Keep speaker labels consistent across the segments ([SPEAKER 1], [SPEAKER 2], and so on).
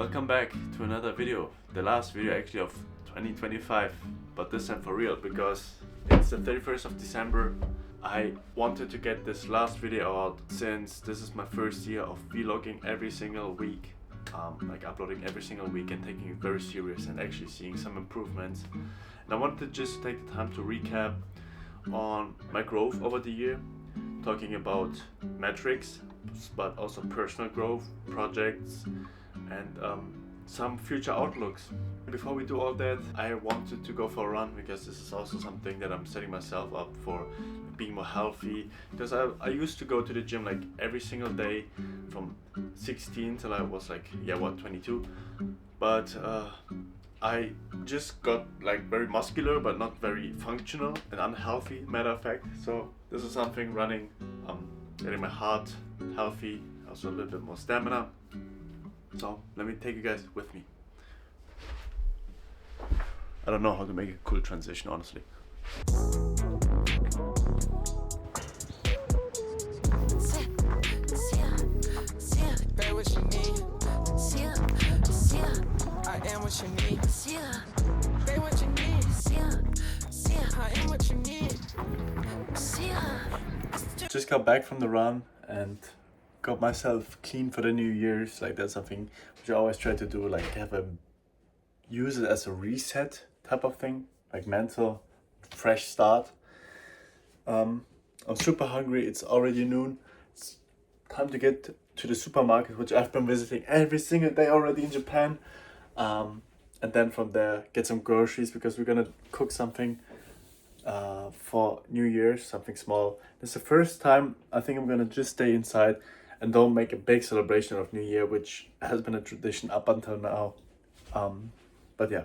[SPEAKER 1] Welcome back to another video, the last video actually of 2025, but this time for real because it's the 31st of December. I wanted to get this last video out since this is my first year of vlogging every single week, like uploading every single week and taking it very serious and actually seeing some improvements. And I wanted to just take the time to recap on my growth over the year, talking about metrics, but also personal growth, projects, and some future outlooks. Before we do all that, I wanted to go for a run because this is also something that I'm setting myself up for being more healthy, because I used to go to the gym like every single day from 16 till I was like 22, but I just got like very muscular but not very functional and unhealthy, matter of fact. So this is something running, getting my heart healthy, also a little bit more stamina. So let me take you guys with me. I don't know how to make a cool transition, honestly.
[SPEAKER 2] Pay what you need. I am what you need. Pay what you need. I am what you need.
[SPEAKER 1] Just got back from the run and got myself clean for the New Year's. Like that's something which I always try to do, like use it as a reset type of thing, like mental fresh start. I'm super hungry. It's already noon. It's time to get to the supermarket, which I've been visiting every single day already in Japan, and then from there get some groceries because we're gonna cook something for New Year's, something small. This is the first time I think I'm gonna just stay inside and don't make a big celebration of New Year, which has been a tradition up until now. But yeah,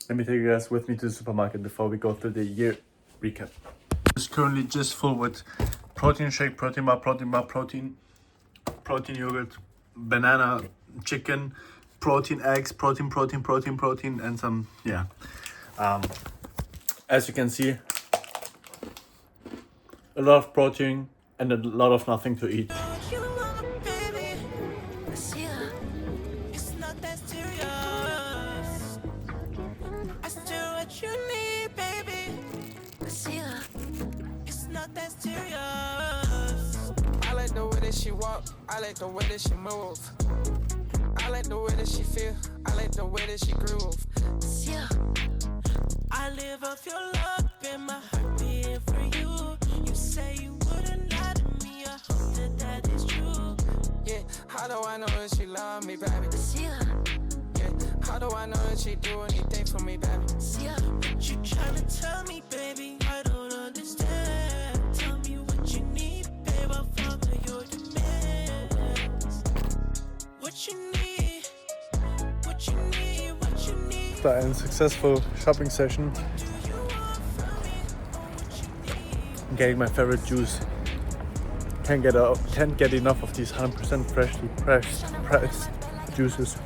[SPEAKER 1] let me take you guys with me to the supermarket before we go through the year recap. It's currently just full with protein shake, protein bar, protein yogurt, banana, chicken, protein eggs, protein, and some, as you can see, a lot of protein and a lot of nothing to eat.
[SPEAKER 2] I like the way that she walk, I like the way that she move, I like the way that she feel, I like the way that she groove. I live off your love and my heart beating for you. You say you wouldn't lie to me, I hope that that is true. Yeah, how do I know that she love me, baby? Yeah, how do I know that she do anything for me, baby? What you tryna tell me, baby? I don't understand. Tell me what you need, babe, I'll follow your demands. What you need, what you need, what you need.
[SPEAKER 1] After a successful shopping session, I'm getting my favorite juice. Can't get enough of these 100% freshly pressed juices.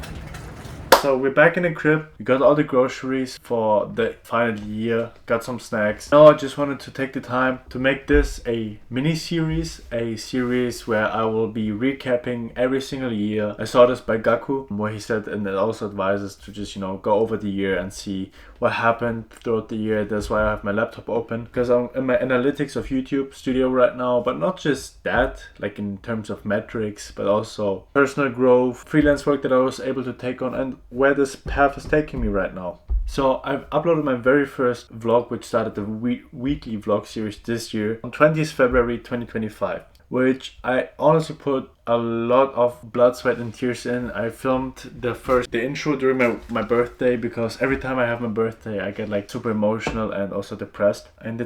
[SPEAKER 1] So we're back in the crib. We got all the groceries for the final year, got some snacks. Now I just wanted to take the time to make this a mini series, a series where I will be recapping every single year. I saw this by Gaku, where he said, and it also advises to just, go over the year and see what happened throughout the year. That's why I have my laptop open, because I'm in my analytics of YouTube Studio right now, but not just that, like in terms of metrics, but also personal growth, freelance work that I was able to take on, and where this path is taking me right now. So I've uploaded my very first vlog, which started the weekly vlog series this year on 20th February 2025, which I honestly put a lot of blood, sweat and tears in. I filmed the intro during my birthday, because every time I have my birthday I get like super emotional and also depressed, and the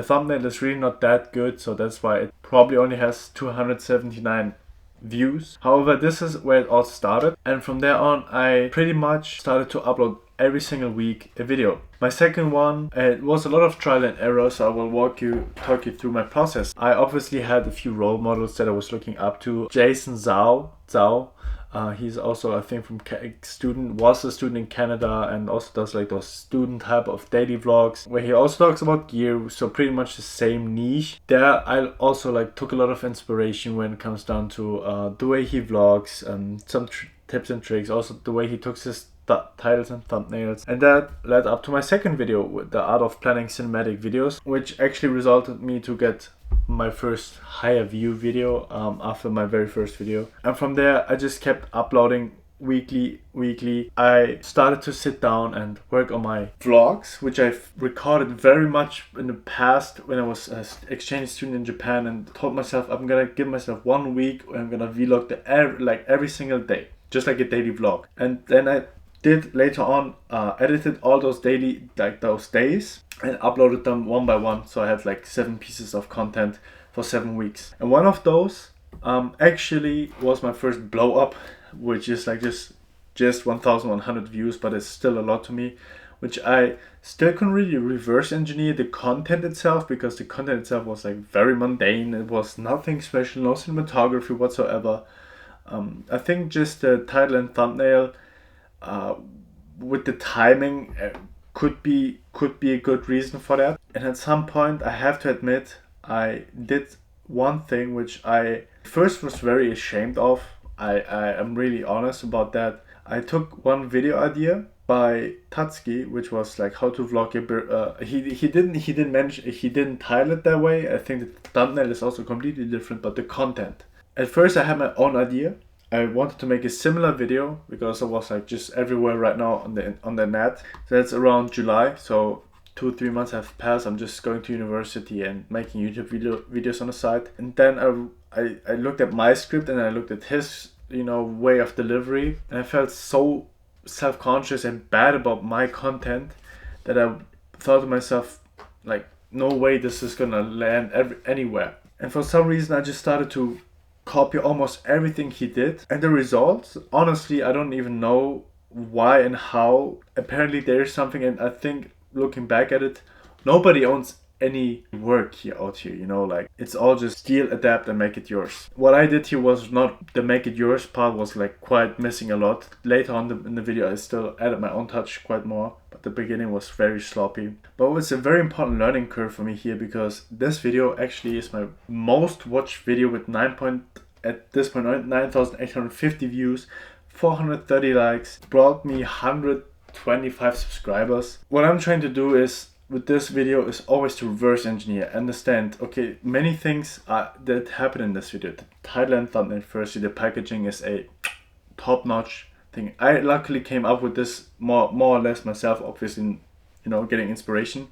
[SPEAKER 1] thumbnail is really not that good, so that's why it probably only has 279 views. However, this is where it all started, and from there on I pretty much started to upload every single week a video. My second one, it was a lot of trial and error, so I will talk you through my process. I obviously had a few role models that I was looking up to. Jason Zhao, he's also, I think, was a student in Canada, and also does like those student type of daily vlogs where he also talks about gear, so pretty much the same niche. There I also like took a lot of inspiration when it comes down to the way he vlogs, and some tips and tricks, also the way he took his titles and thumbnails. And that led up to my second video with the art of planning cinematic videos, which actually resulted me to get my first higher view video after my very first video. And from there I just kept uploading weekly. I started to sit down and work on my vlogs, which I've recorded very much in the past when I was an exchange student in Japan, and told myself I'm gonna give myself 1 week where I'm gonna vlog every single day, just like a daily vlog. And then I did later on edited all those those days and uploaded them one by one, so I had like 7 pieces of content for 7 weeks. And one of those actually was my first blow up, which is like just 1,100 views, but it's still a lot to me, which I still couldn't really reverse engineer the content itself, because the content itself was like very mundane. It was nothing special, no cinematography whatsoever. I think just the title and thumbnail with the timing could be a good reason for that. And at some point, I have to admit, I did one thing which I first was very ashamed of. I am really honest about that. I took one video idea by Tatsuki, which was like how to vlog your he didn't title it that way. I think the thumbnail is also completely different, but the content. At first I had my own idea. I wanted to make a similar video because it was like just everywhere right now on the net. So that's around July, so 2-3 months have passed. I'm just going to university and making YouTube videos on the side. And then I looked at my script and I looked at his way of delivery, and I felt so self-conscious and bad about my content that I thought to myself, like, no way this is gonna land anywhere. And for some reason I just started to copy almost everything he did, and the results, honestly, I don't even know why and how. Apparently there's something, and I think looking back at it, nobody owns any work out here, like it's all just steal, adapt, and make it yours. What I did here was not the make it yours part, was like quite missing a lot. Later on in the video I still added my own touch quite more, but the beginning was very sloppy. But it was a very important learning curve for me here, because this video actually is my most watched video with at this point 9,850 views, 430 likes, brought me 125 subscribers. What I'm trying to do is with this video is always to reverse engineer, understand, okay, many things that happen in this video. The title and thumbnail, firstly, the packaging is a top-notch thing. I luckily came up with this more or less myself, obviously, getting inspiration.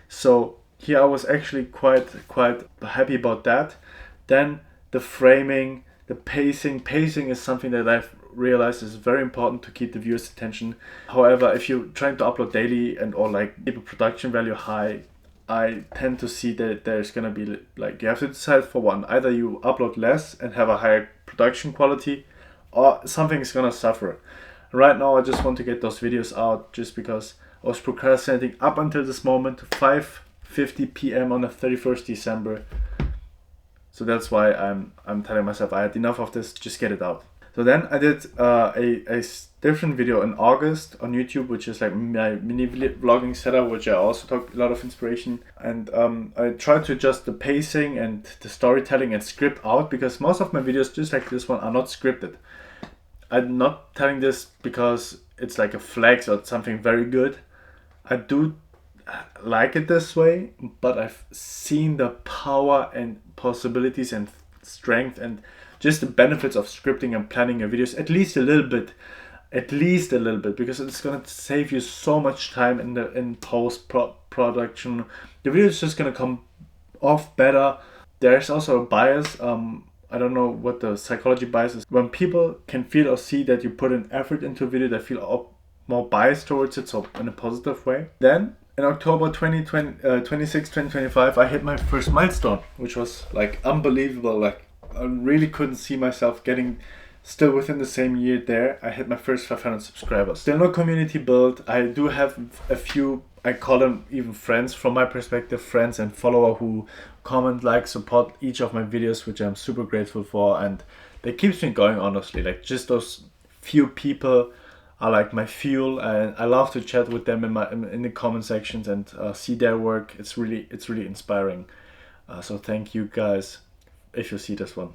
[SPEAKER 1] So here I was actually quite happy about that. Then the framing, the pacing is something that I've realized is very important to keep the viewer's attention. However, if you're trying to upload daily or like keep a production value high, I tend to see that there's gonna be like, you have to decide for one. Either you upload less and have a higher production quality, or something is gonna suffer. Right now I just want to get those videos out, just because I was procrastinating up until this moment, 5:50 p.m. on the 31st December. So that's why I'm telling myself I had enough of this, just get it out. So then I did a different video in August on YouTube, which is like my mini vlogging setup, which I also took a lot of inspiration. And I tried to adjust the pacing and the storytelling and script out, because most of my videos, just like this one, are not scripted. I'm not telling this because it's like a flex or something very good. I do like it this way, but I've seen the power and possibilities and strength and just the benefits of scripting and planning your videos at least a little bit, because it's gonna save you so much time in post production. The video is just gonna come off better. There's also a bias. I don't know what the psychology bias is. When people can feel or see that you put an effort into a video, they feel more biased towards it, so in a positive way. Then in October 2025, I hit my first milestone, which was like unbelievable. Like, I really couldn't see myself getting still within the same year there. I hit my first 500 subscribers. Still no community built. I do have a few, I call them even friends from my perspective, friends and follower who comment, like, support each of my videos, which I'm super grateful for. And that keeps me going, honestly. Like, just those few people are like my fuel, and I love to chat with them in the comment sections and see their work. It's really inspiring. So thank you guys if you see this one.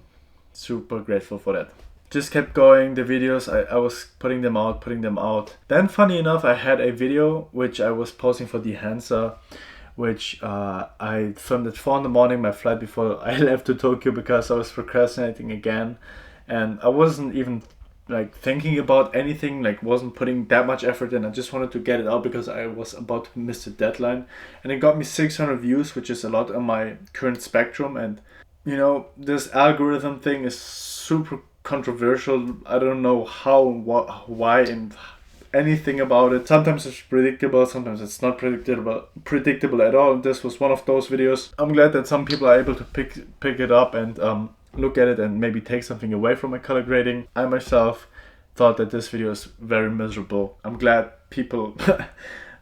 [SPEAKER 1] Super grateful for that. just kept going. The videos, I was putting them out. Then funny enough, I had a video which I was posting for the Hansa, which I filmed at 4 in the morning, my flight before I left to Tokyo, because I was procrastinating again. And I wasn't even like thinking about anything, like wasn't putting that much effort in. I just wanted to get it out because I was about to miss the deadline. And it got me 600 views, which is a lot on my current spectrum. And you know, this algorithm thing is super controversial. I don't know how, why, and anything about it. Sometimes it's predictable, sometimes it's not predictable at all. This was one of those videos. I'm glad that some people are able to pick it up and look at it and maybe take something away from my color grading. I myself thought that this video is very miserable. I'm glad people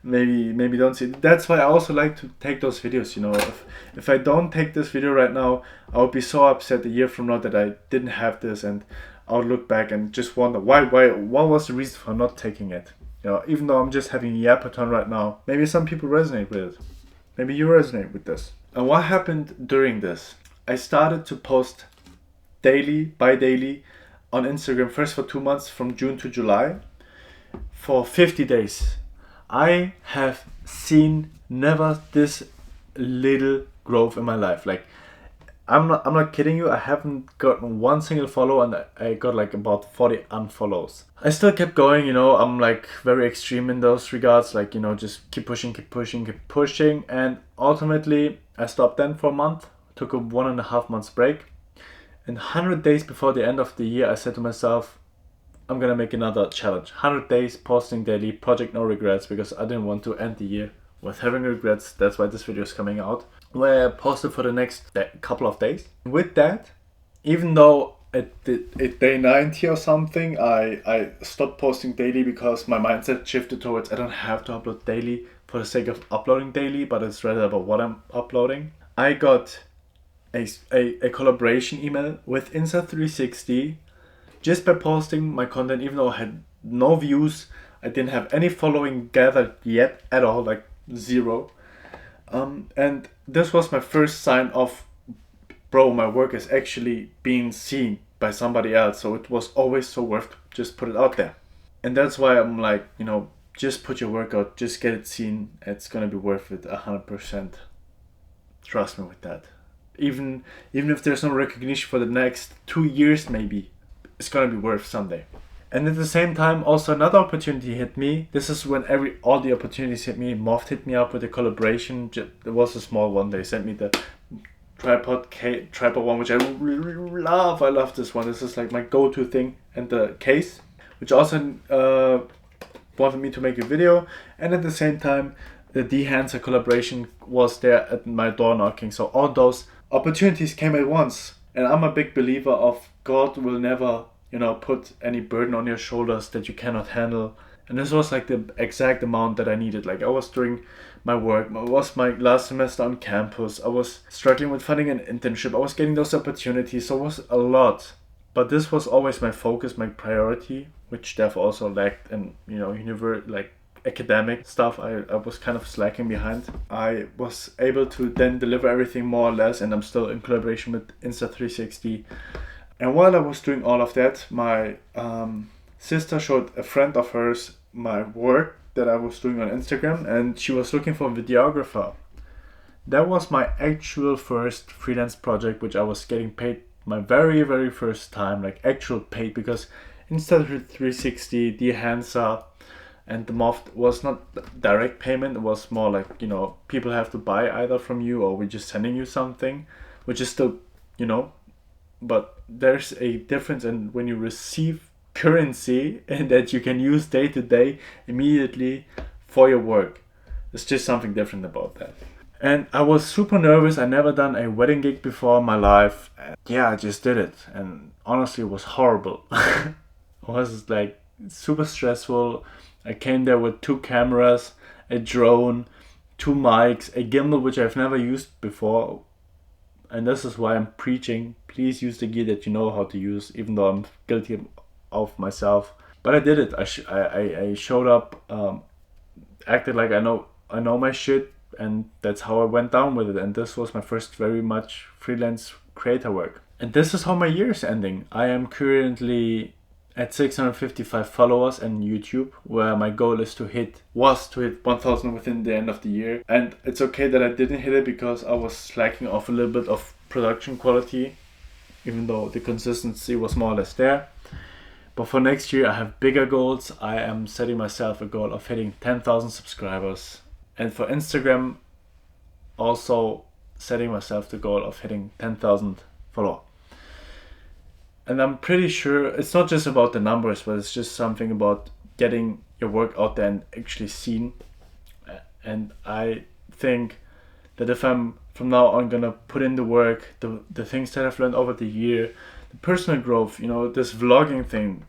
[SPEAKER 1] maybe don't see it. That's why I also like to take those videos, you know. If I don't take this video right now, I would be so upset a year from now that I didn't have this, and I would look back and just wonder what was the reason for not taking it. You know, even though I'm just having a yapper ton right now, maybe some people resonate with it. Maybe you resonate with this. And what happened during this? I started to post bi-daily on Instagram, first for 2 months, from June to July, for 50 days. I have seen never this little growth in my life. Like, I'm not kidding you. I haven't gotten one single follow, and I got like about 40 unfollows. I still kept going, you know. I'm like very extreme in those regards. Like, you know, just keep pushing. And ultimately, I stopped then for a month, took a 1.5 months break. And 100 days before the end of the year, I said to myself, I'm gonna make another challenge. 100 days posting daily, project no regrets, because I didn't want to end the year with having regrets. That's why this video is coming out, where I posted for the next couple of days. With that, even though at day 90 or something, I stopped posting daily because my mindset shifted towards I don't have to upload daily for the sake of uploading daily, but it's rather about what I'm uploading. I got a collaboration email with Insta360 just by posting my content, even though I had no views. I didn't have any following gathered yet at all, like 0. And this was my first sign of, bro, my work is actually being seen by somebody else. So it was always so worth to just put it out there. And that's why I'm like, you know, just put your work out, just get it seen. It's gonna be worth it 100%. Trust me with that. Even if there's no recognition for the next 2 years, maybe it's gonna be worth someday. And at the same time, also another opportunity hit me. This is when all the opportunities hit me. Moft hit me up with a collaboration. There was a small one. They sent me the tripod one, which I really love. I love this one. This is like my go-to thing. And the case, which also wanted me to make a video. And at the same time, the Hansa collaboration was there at my door knocking. So all those opportunities came at once. And I'm a big believer of God will never, you know, put any burden on your shoulders that you cannot handle. And this was like the exact amount that I needed. Like, I was doing my work. It was my last semester on campus. I was struggling with finding an internship. I was getting those opportunities. So it was a lot. But this was always my focus, my priority, which Dev also lacked. And, you know, like academic stuff, I was kind of slacking behind. I was able to then deliver everything more or less, and I'm still in collaboration with Insta360. And while I was doing all of that, my sister showed a friend of hers my work that I was doing on Instagram, and she was looking for a videographer. That was my actual first freelance project, which I was getting paid my very, very first time, like actual paid, because Insta360, the Hansa, and the Moft was not direct payment. It was more like, you know, people have to buy either from you or we're just sending you something, which is still, you know, but there's a difference in when you receive currency and that you can use day to day immediately for your work. There's just something different about that. And I was super nervous. I never done a wedding gig before in my life. And yeah, I just did it. And honestly, it was horrible. It was like super stressful. I came there with 2 cameras, a drone, 2 mics, a gimbal which I've never used before. And this is why I'm preaching. Please use the gear that you know how to use, even though I'm guilty of myself. But I did it. I showed up, acted like I know my shit, and that's how I went down with it. And this was my first very much freelance creator work. And this is how my year is ending. I am currently at 655 followers on YouTube, where my goal was to hit 1000 within the end of the year. And it's okay that I didn't hit it because I was slacking off a little bit of production quality, even though the consistency was more or less there. But for next year, I have bigger goals. I am setting myself a goal of hitting 10,000 subscribers. And for Instagram, also setting myself the goal of hitting 10,000 followers. And I'm pretty sure it's not just about the numbers, but it's just something about getting your work out there and actually seen. And I think that if I'm from now on gonna put in the work, the things that I've learned over the year, the personal growth, this vlogging thing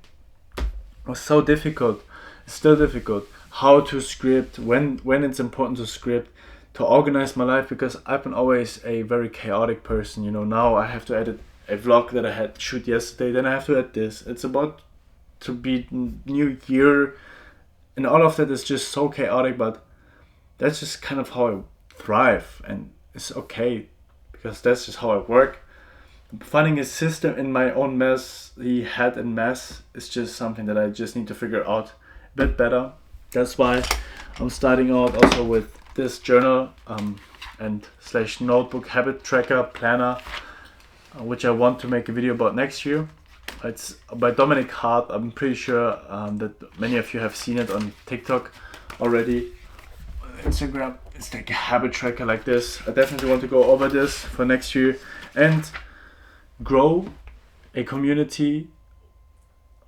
[SPEAKER 1] was so difficult. It's still difficult. How to script, when it's important to script, to organize my life, because I've been always a very chaotic person. Now I have to edit a vlog that I had shoot yesterday, then I have to edit this. It's about to be new year, and all of that is just so chaotic, but that's just kind of how I thrive, and it's okay because that's just how I work. Finding a system in my own mess, the head and mess, is just something that I just need to figure out a bit better. That's why I'm starting out also with this journal and / notebook habit tracker planner, which I want to make a video about next year. It's by Dominic Hart. I'm pretty sure that many of you have seen it on TikTok already. Instagram, it's like a habit tracker like this. I definitely want to go over this for next year and grow a community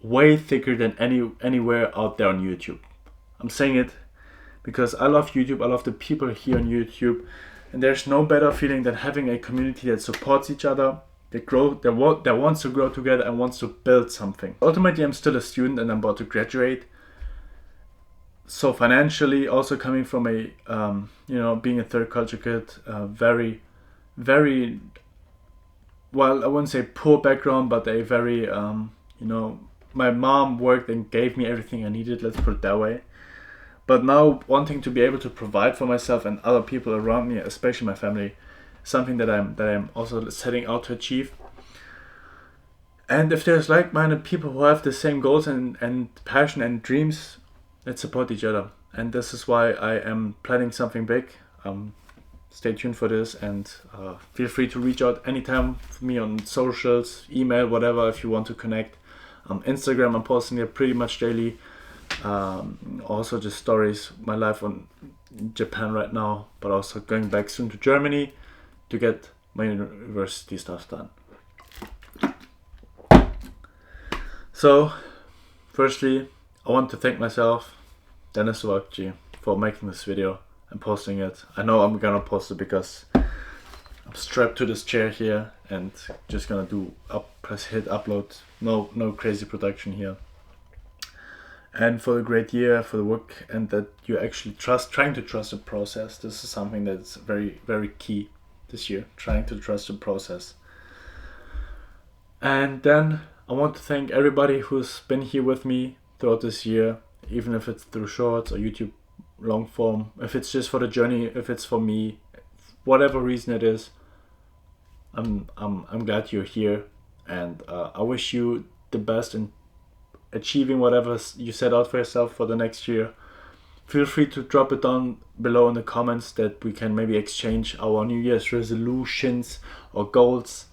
[SPEAKER 1] way thicker than anywhere out there on YouTube. I'm saying it because I love YouTube. I love the people here on YouTube, and there's no better feeling than having a community that supports each other, that wants to grow together and wants to build something. Ultimately, I'm still a student and I'm about to graduate. So financially, also coming from a being a third culture kid, very, very, well, I wouldn't say poor background, but a very my mom worked and gave me everything I needed, let's put it that way. But now wanting to be able to provide for myself and other people around me, especially my family, something that I'm also setting out to achieve. And if there's like-minded people who have the same goals and passion and dreams, let's support each other. And this is why I am planning something big. Stay tuned for this, and feel free to reach out anytime for me on socials, email, whatever, if you want to connect. Instagram, I'm posting there pretty much daily. Also just stories, my life on Japan right now, but also going back soon to Germany to get my university stuff done. So, firstly, I want to thank myself, Dennis Wakji, for making this video and posting it. I know I'm gonna post it because I'm strapped to this chair here and just gonna hit upload. No crazy production here. And for the great year, for the work, and that you actually trying to trust the process. This is something that's very, very key this year, trying to trust the process. And then I want to thank everybody who's been here with me throughout this year, even if it's through shorts or YouTube long form, if it's just for the journey, if it's for me, whatever reason it is, I'm glad you're here, and I wish you the best in achieving whatever you set out for yourself for the next year. Feel free to drop it down below in the comments that we can maybe exchange our New Year's resolutions or goals.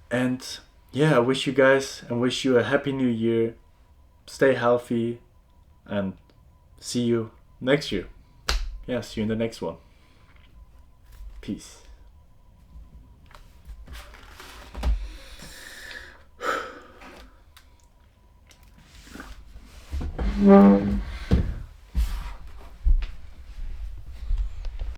[SPEAKER 1] And yeah, I wish you guys and wish you a happy new year. Stay healthy and see you next year. Yeah, see you in the next one. Peace.